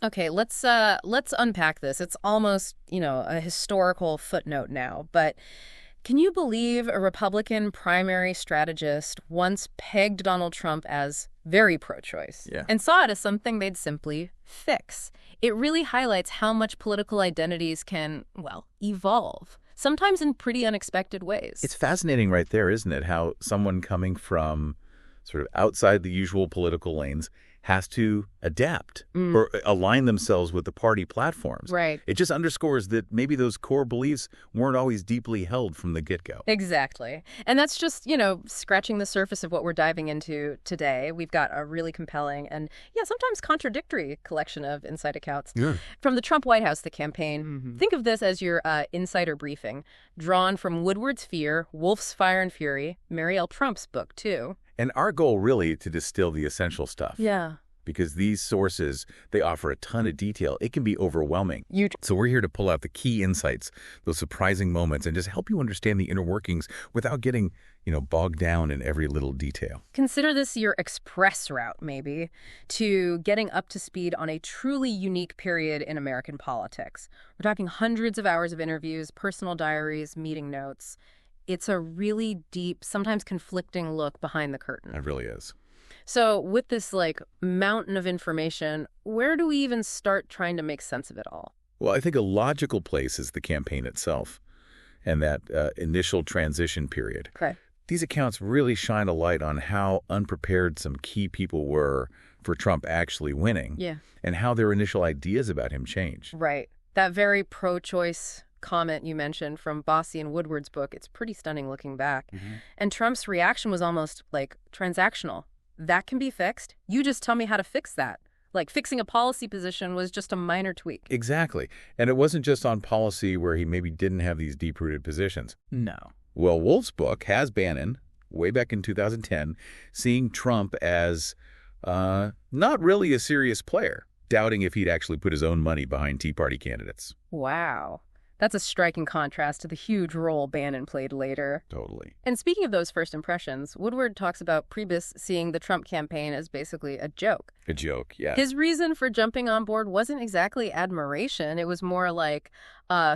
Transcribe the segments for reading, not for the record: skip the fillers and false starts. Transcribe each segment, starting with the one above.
Okay, let's unpack this. It's almost, a historical footnote now, but can you believe a Republican primary strategist once pegged Donald Trump as very pro-choice Yeah. and saw it as something they'd simply fix? It really highlights how much political identities can, well, evolve, sometimes in pretty unexpected ways. It's fascinating right there, isn't it? How someone coming from sort of outside the usual political lanes has to adapt or align themselves with the party platforms. Right. It just underscores that maybe those core beliefs weren't always deeply held from the get-go. Exactly. And that's just, scratching the surface of what we're diving into today. We've got a really compelling and, sometimes contradictory collection of inside accounts. Yeah. From the Trump White House, the campaign. Think of this as your insider briefing, drawn from Woodward's Fear, Wolff's Fire and Fury, Mary L. Trump's book, too. And our goal really to distill the essential stuff. Yeah. Because these sources, they offer a ton of detail. It can be overwhelming. So we're here to pull out the key insights, those surprising moments, and just help you understand the inner workings without getting, bogged down in every little detail. Consider this your express route, maybe, to getting up to speed on a truly unique period in American politics. We're talking hundreds of hours of interviews, personal diaries, meeting notes. It's a really deep, sometimes conflicting look behind the curtain. It really is. So with this, mountain of information, where do we even start trying to make sense of it all? Well, I think a logical place is the campaign itself and that initial transition period. Okay. These accounts really shine a light on how unprepared some key people were for Trump actually winning. Yeah. And how their initial ideas about him changed. Right. That very pro-choice comment you mentioned from Bossie and Woodward's book, it's pretty stunning looking back. And Trump's reaction was almost transactional. That can be fixed. You just tell me how to fix that. Fixing a policy position was just a minor tweak. Exactly. And it wasn't just on policy where he maybe didn't have these deep-rooted positions. No. Well, Wolff's book has Bannon, way back in 2010, seeing Trump as not really a serious player, doubting if he'd actually put his own money behind Tea Party candidates. Wow. That's a striking contrast to the huge role Bannon played later. Totally. And speaking of those first impressions, Woodward talks about Priebus seeing the Trump campaign as basically a joke. A joke, yeah. His reason for jumping on board wasn't exactly admiration. It was more like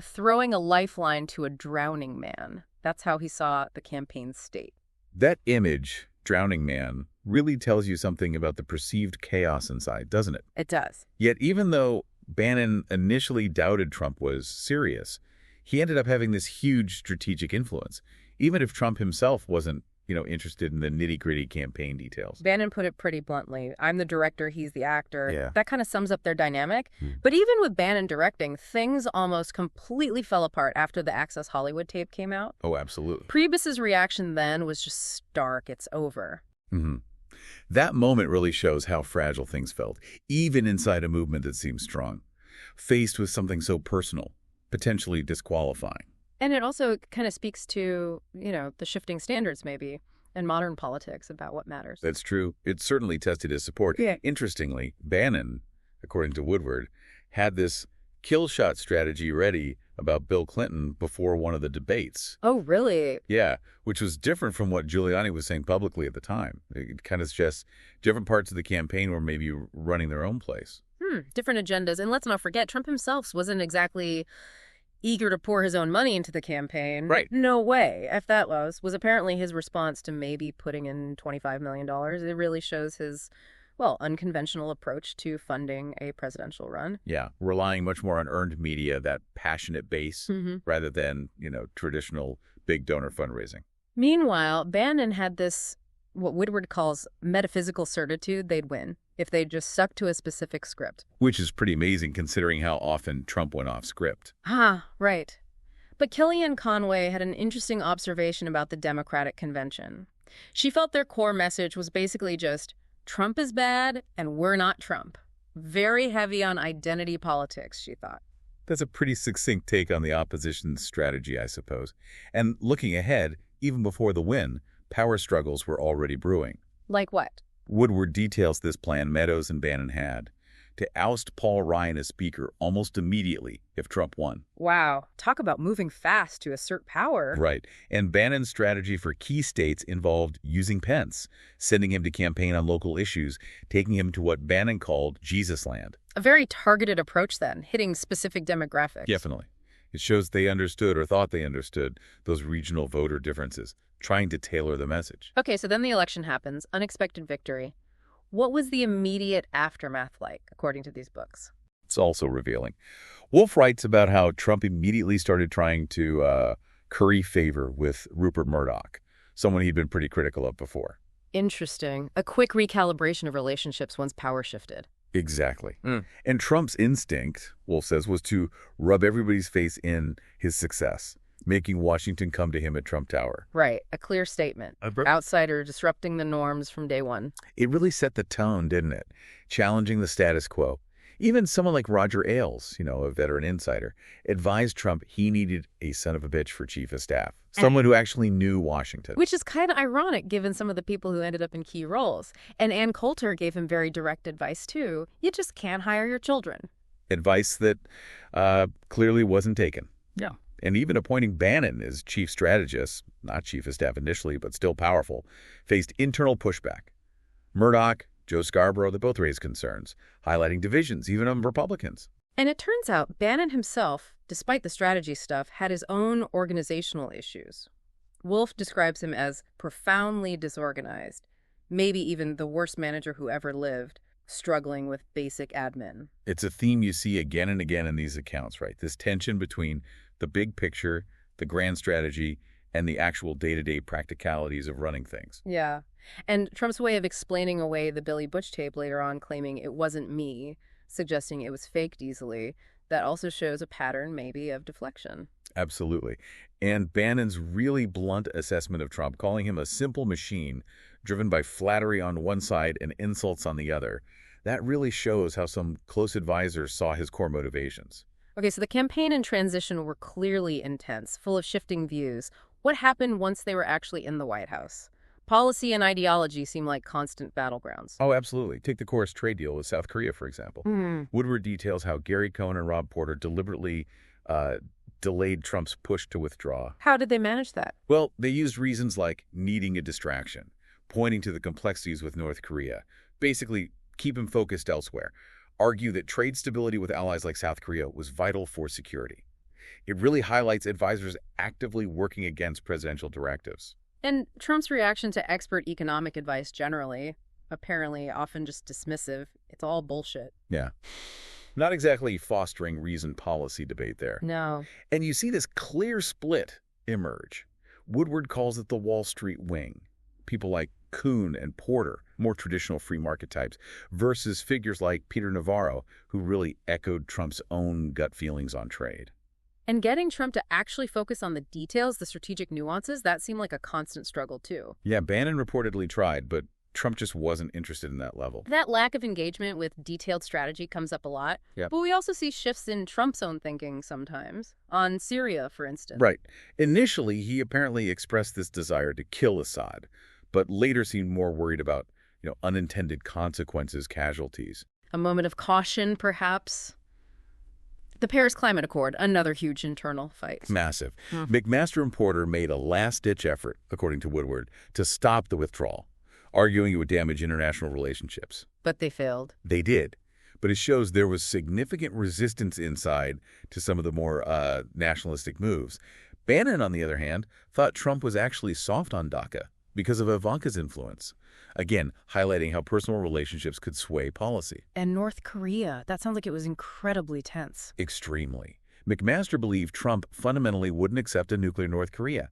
throwing a lifeline to a drowning man. That's how he saw the campaign's state. That image, drowning man, really tells you something about the perceived chaos inside, doesn't it? It does. Yet even though Bannon initially doubted Trump was serious, he ended up having this huge strategic influence, even if Trump himself wasn't, interested in the nitty-gritty campaign details. Bannon put it pretty bluntly. I'm the director, he's the actor. Yeah. That kind of sums up their dynamic. But even with Bannon directing, things almost completely fell apart after the Access Hollywood tape came out. Oh, absolutely. Priebus's reaction then was just stark. It's over. That moment really shows how fragile things felt, even inside a movement that seems strong, faced with something so personal, potentially disqualifying. And it also kind of speaks to, the shifting standards maybe in modern politics about what matters. That's true. It certainly tested his support. Yeah. Interestingly, Bannon, according to Woodward, had this kill shot strategy ready about Bill Clinton before one of the debates. Oh, really? Yeah, which was different from what Giuliani was saying publicly at the time. It kind of suggests different parts of the campaign were maybe running their own place. Different agendas. And let's not forget, Trump himself wasn't exactly eager to pour his own money into the campaign. Right. No way. If that was apparently his response to maybe putting in $25 million. It really shows his, unconventional approach to funding a presidential run. Yeah, relying much more on earned media, that passionate base, rather than, traditional big donor fundraising. Meanwhile, Bannon had this, what Woodward calls metaphysical certitude they'd win if they just stuck to a specific script. Which is pretty amazing considering how often Trump went off script. Right. But Kellyanne Conway had an interesting observation about the Democratic convention. She felt their core message was basically just, Trump is bad and we're not Trump. Very heavy on identity politics, she thought. That's a pretty succinct take on the opposition's strategy, I suppose. And looking ahead, even before the win, power struggles were already brewing. Like what? Woodward details this plan Meadows and Bannon had to oust Paul Ryan as Speaker almost immediately if Trump won. Wow. Talk about moving fast to assert power. Right. And Bannon's strategy for key states involved using Pence, sending him to campaign on local issues, taking him to what Bannon called Jesus land. A very targeted approach then, hitting specific demographics. Definitely. It shows they understood or thought they understood those regional voter differences, trying to tailor the message. Okay, so then the election happens, unexpected victory. What was the immediate aftermath like, according to these books? It's also revealing. Wolff writes about how Trump immediately started trying to curry favor with Rupert Murdoch, someone he'd been pretty critical of before. Interesting. A quick recalibration of relationships once power shifted. Exactly. And Trump's instinct, Wolff says, was to rub everybody's face in his success, making Washington come to him at Trump Tower. Right. A clear statement. Outsider disrupting the norms from day one. It really set the tone, didn't it? Challenging the status quo. Even someone like Roger Ailes, a veteran insider, advised Trump he needed a son of a bitch for chief of staff. Someone who actually knew Washington. Which is kind of ironic given some of the people who ended up in key roles. And Ann Coulter gave him very direct advice, too. You just can't hire your children. Advice that clearly wasn't taken. Yeah. And even appointing Bannon as chief strategist, not chief of staff initially, but still powerful, faced internal pushback. Murdoch, Joe Scarborough, they both raised concerns, highlighting divisions, even among Republicans. And it turns out Bannon himself, despite the strategy stuff, had his own organizational issues. Wolff describes him as profoundly disorganized, maybe even the worst manager who ever lived, struggling with basic admin. It's a theme you see again and again in these accounts, right? This tension between the big picture, the grand strategy, and the actual day-to-day practicalities of running things. Yeah. And Trump's way of explaining away the Billy Butch tape later on, claiming it wasn't me, suggesting it was faked easily, that also shows a pattern, maybe, of deflection. Absolutely. And Bannon's really blunt assessment of Trump, calling him a simple machine driven by flattery on one side and insults on the other, that really shows how some close advisors saw his core motivations. Okay, so the campaign and transition were clearly intense, full of shifting views. What happened once they were actually in the White House? Policy and ideology seem like constant battlegrounds. Oh, absolutely. Take the Chorus trade deal with South Korea, for example. Woodward details how Gary Cohn and Rob Porter deliberately delayed Trump's push to withdraw. How did they manage that? Well, they used reasons like needing a distraction, pointing to the complexities with North Korea, basically keep him focused elsewhere, argue that trade stability with allies like South Korea was vital for security. It really highlights advisors actively working against presidential directives. And Trump's reaction to expert economic advice generally, apparently often just dismissive, it's all bullshit. Yeah. Not exactly fostering reasoned policy debate there. No. And you see this clear split emerge. Woodward calls it the Wall Street wing. People like Kuhn and Porter, more traditional free market types, versus figures like Peter Navarro, who really echoed Trump's own gut feelings on trade. And getting Trump to actually focus on the details, the strategic nuances, that seemed like a constant struggle, too. Yeah, Bannon reportedly tried, but Trump just wasn't interested in that level. That lack of engagement with detailed strategy comes up a lot. Yep. But we also see shifts in Trump's own thinking sometimes, on Syria, for instance. Right. Initially, he apparently expressed this desire to kill Assad, but later seemed more worried about, unintended consequences, casualties. A moment of caution, perhaps. The Paris Climate Accord, another huge internal fight. Massive. McMaster and Porter made a last-ditch effort, according to Woodward, to stop the withdrawal, arguing it would damage international relationships. But they failed. They did. But it shows there was significant resistance inside to some of the more nationalistic moves. Bannon, on the other hand, thought Trump was actually soft on DACA because of Ivanka's influence. Again, highlighting how personal relationships could sway policy. And North Korea, that sounds like it was incredibly tense. Extremely. McMaster believed Trump fundamentally wouldn't accept a nuclear North Korea.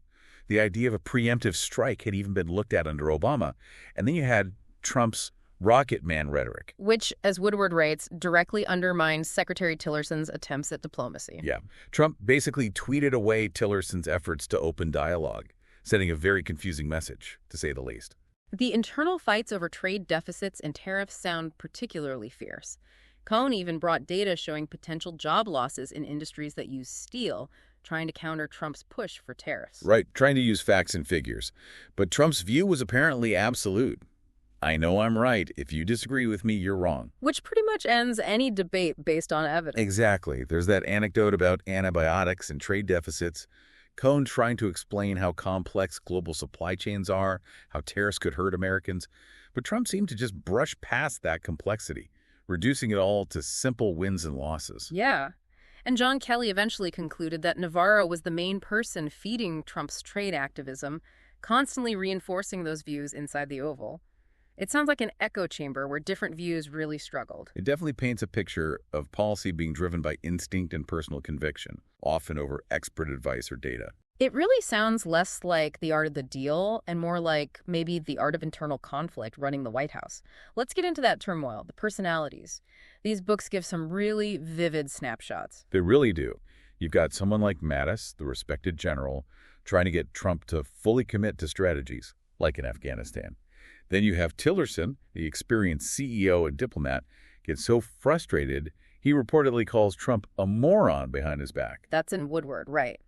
The idea of a preemptive strike had even been looked at under Obama. And then you had Trump's rocket man rhetoric. Which, as Woodward writes, directly undermines Secretary Tillerson's attempts at diplomacy. Yeah. Trump basically tweeted away Tillerson's efforts to open dialogue, sending a very confusing message, to say the least. The internal fights over trade deficits and tariffs sound particularly fierce. Cohn even brought data showing potential job losses in industries that use steel, trying to counter Trump's push for tariffs. Right, trying to use facts and figures. But Trump's view was apparently absolute. I know I'm right. If you disagree with me, you're wrong. Which pretty much ends any debate based on evidence. Exactly. There's that anecdote about antibiotics and trade deficits. Cohn trying to explain how complex global supply chains are, how tariffs could hurt Americans. But Trump seemed to just brush past that complexity, reducing it all to simple wins and losses. Yeah. And John Kelly eventually concluded that Navarro was the main person feeding Trump's trade activism, constantly reinforcing those views inside the Oval. It sounds like an echo chamber where different views really struggled. It definitely paints a picture of policy being driven by instinct and personal conviction, often over expert advice or data. It really sounds less like the art of the deal and more like maybe the art of internal conflict running the White House. Let's get into that turmoil, the personalities. These books give some really vivid snapshots. They really do. You've got someone like Mattis, the respected general, trying to get Trump to fully commit to strategies, like in Afghanistan. Then you have Tillerson, the experienced CEO and diplomat, gets so frustrated he reportedly calls Trump a moron behind his back. That's in Woodward, right.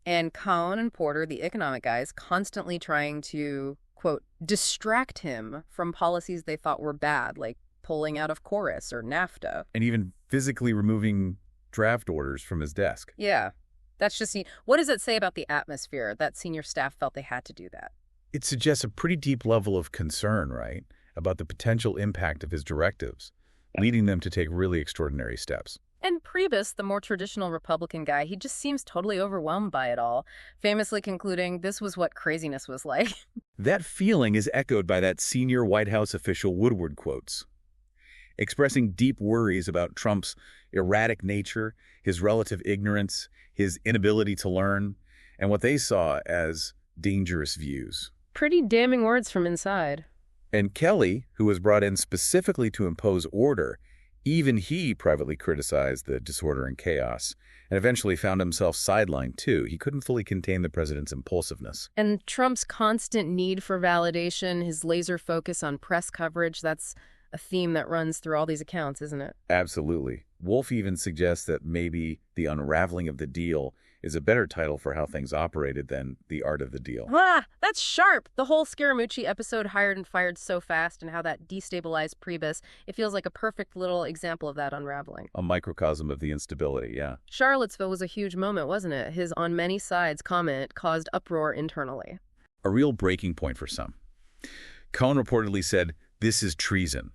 And Cohn and Porter, the economic guys, constantly trying to, quote, distract him from policies they thought were bad, like pulling out of Chorus or NAFTA. And even physically removing draft orders from his desk. Yeah, that's just, what does it say about the atmosphere that senior staff felt they had to do that? It suggests a pretty deep level of concern, right, about the potential impact of his directives, leading them to take really extraordinary steps. And Priebus, the more traditional Republican guy, he just seems totally overwhelmed by it all, famously concluding this was what craziness was like. That feeling is echoed by that senior White House official Woodward quotes, expressing deep worries about Trump's erratic nature, his relative ignorance, his inability to learn, and what they saw as dangerous views. Pretty damning words from inside. And Kelly, who was brought in specifically to impose order, even he privately criticized the disorder and chaos, and eventually found himself sidelined too. He couldn't fully contain the president's impulsiveness. And Trump's constant need for validation, his laser focus on press coverage, that's a theme that runs through all these accounts, isn't it? Absolutely. Wolff even suggests that maybe The Unraveling of the Deal is a better title for how things operated than The Art of the Deal. Ah, that's sharp! The whole Scaramucci episode, Hired and Fired So Fast, and how that destabilized Priebus, it feels like a perfect little example of that unraveling. A microcosm of the instability, yeah. Charlottesville was a huge moment, wasn't it? His on many sides comment caused uproar internally. A real breaking point for some. Cohn reportedly said, "This is treason."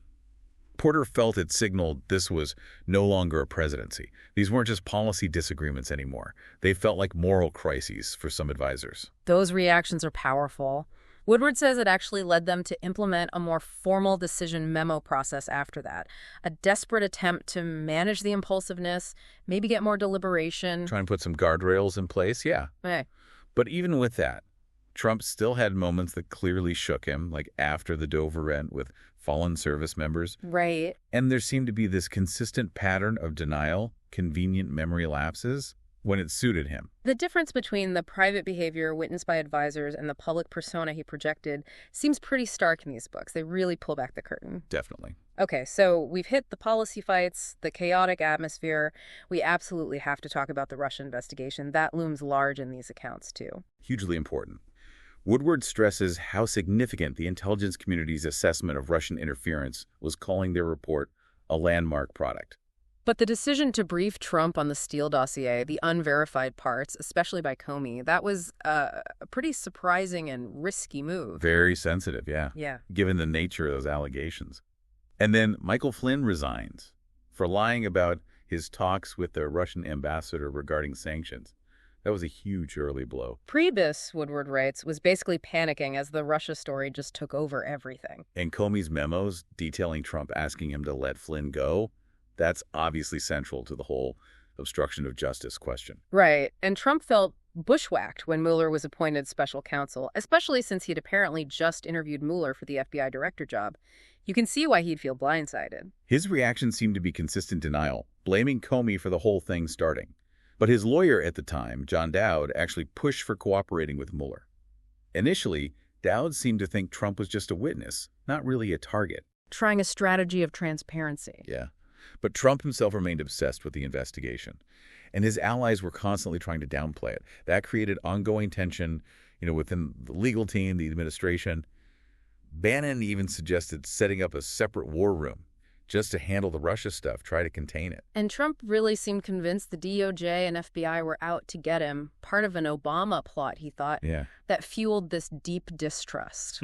Porter felt it signaled this was no longer a presidency. These weren't just policy disagreements anymore. They felt like moral crises for some advisors. Those reactions are powerful. Woodward says it actually led them to implement a more formal decision memo process after that. A desperate attempt to manage the impulsiveness, maybe get more deliberation. Try and put some guardrails in place, yeah. Hey. But even with that, Trump still had moments that clearly shook him, like after the Dover event with fallen service members. Right. And there seemed to be this consistent pattern of denial, convenient memory lapses, when it suited him. The difference between the private behavior witnessed by advisors and the public persona he projected seems pretty stark in these books. They really pull back the curtain. Definitely. Okay, so we've hit the policy fights, the chaotic atmosphere. We absolutely have to talk about the Russia investigation. That looms large in these accounts, too. Hugely important. Woodward stresses how significant the intelligence community's assessment of Russian interference was, calling their report a landmark product. But the decision to brief Trump on the Steele dossier, the unverified parts, especially by Comey, that was a pretty surprising and risky move. Very sensitive, yeah. Yeah. Given the nature of those allegations. And then Michael Flynn resigns for lying about his talks with the Russian ambassador regarding sanctions. That was a huge early blow. Priebus, Woodward writes, was basically panicking as the Russia story just took over everything. And Comey's memos detailing Trump asking him to let Flynn go, that's obviously central to the whole obstruction of justice question. Right. And Trump felt bushwhacked when Mueller was appointed special counsel, especially since he'd apparently just interviewed Mueller for the FBI director job. You can see why he'd feel blindsided. His reaction seemed to be consistent denial, blaming Comey for the whole thing starting. But his lawyer at the time, John Dowd, actually pushed for cooperating with Mueller. Initially, Dowd seemed to think Trump was just a witness, not really a target. Trying a strategy of transparency. Yeah. But Trump himself remained obsessed with the investigation. And his allies were constantly trying to downplay it. That created ongoing tension, within the legal team, the administration. Bannon even suggested setting up a separate war room just to handle the Russia stuff, try to contain it. And Trump really seemed convinced the DOJ and FBI were out to get him, part of an Obama plot, he thought, Yeah. that fueled this deep distrust.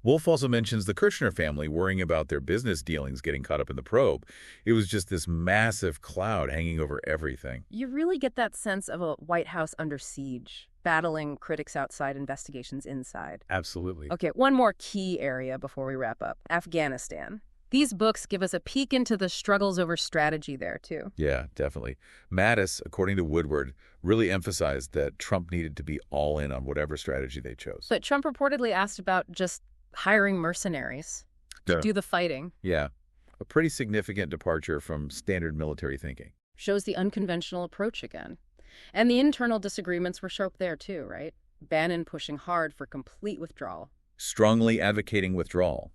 Wolff also mentions the Kirchner family worrying about their business dealings getting caught up in the probe. It was just this massive cloud hanging over everything. You really get that sense of a White House under siege, battling critics outside, investigations inside. Absolutely. Okay, one more key area before we wrap up. Afghanistan. These books give us a peek into the struggles over strategy there, too. Yeah, definitely. Mattis, according to Woodward, really emphasized that Trump needed to be all in on whatever strategy they chose. But Trump reportedly asked about just hiring mercenaries to do the fighting. Yeah, a pretty significant departure from standard military thinking. Shows the unconventional approach again. And the internal disagreements were sharp there, too, right? Bannon pushing hard for complete withdrawal. Strongly advocating withdrawal.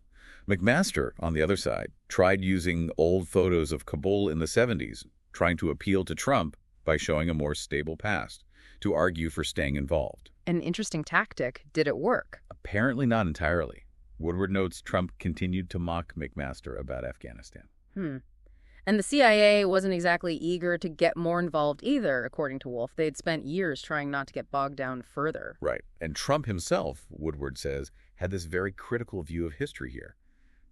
McMaster, on the other side, tried using old photos of Kabul in the 70s, trying to appeal to Trump by showing a more stable past, to argue for staying involved. An interesting tactic. Did it work? Apparently not entirely. Woodward notes Trump continued to mock McMaster about Afghanistan. And the CIA wasn't exactly eager to get more involved either, according to Wolff. They'd spent years trying not to get bogged down further. Right. And Trump himself, Woodward says, had this very critical view of history here,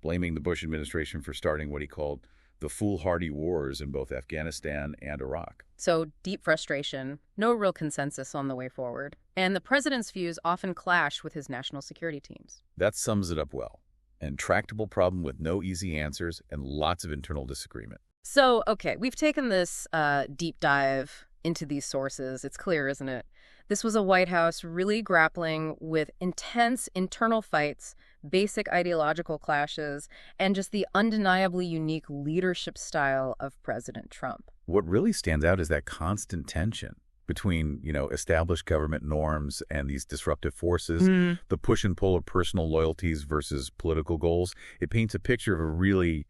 blaming the Bush administration for starting what he called the foolhardy wars in both Afghanistan and Iraq. So deep frustration, no real consensus on the way forward. And the president's views often clash with his national security teams. That sums it up well. An intractable problem with no easy answers and lots of internal disagreement. So, okay, we've taken this deep dive into these sources. It's clear, isn't it? This was a White House really grappling with intense internal fights, basic ideological clashes, and just the undeniably unique leadership style of President Trump. What really stands out is that constant tension between, established government norms and these disruptive forces, the push and pull of personal loyalties versus political goals. It paints a picture of a really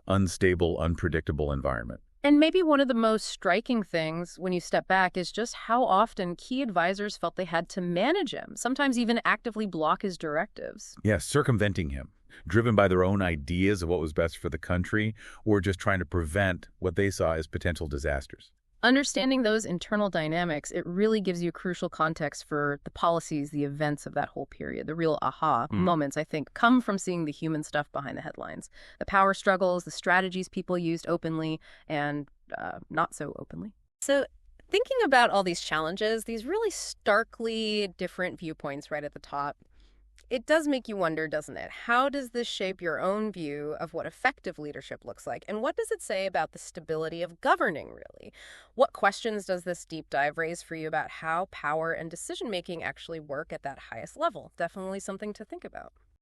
unstable, unpredictable environment. And maybe one of the most striking things when you step back is just how often key advisors felt they had to manage him, sometimes even actively block his directives. Yeah, circumventing him, driven by their own ideas of what was best for the country, or just trying to prevent what they saw as potential disasters. Understanding those internal dynamics, it really gives you crucial context for the policies, the events of that whole period. The real aha moments, I think, come from seeing the human stuff behind the headlines. The power struggles, the strategies people used openly and not so openly. So thinking about all these challenges, these really starkly different viewpoints right at the top, it does make you wonder, doesn't it? How does this shape your own view of what effective leadership looks like? And what does it say about the stability of governing, really? What questions does this deep dive raise for you about how power and decision-making actually work at that highest level? Definitely something to think about.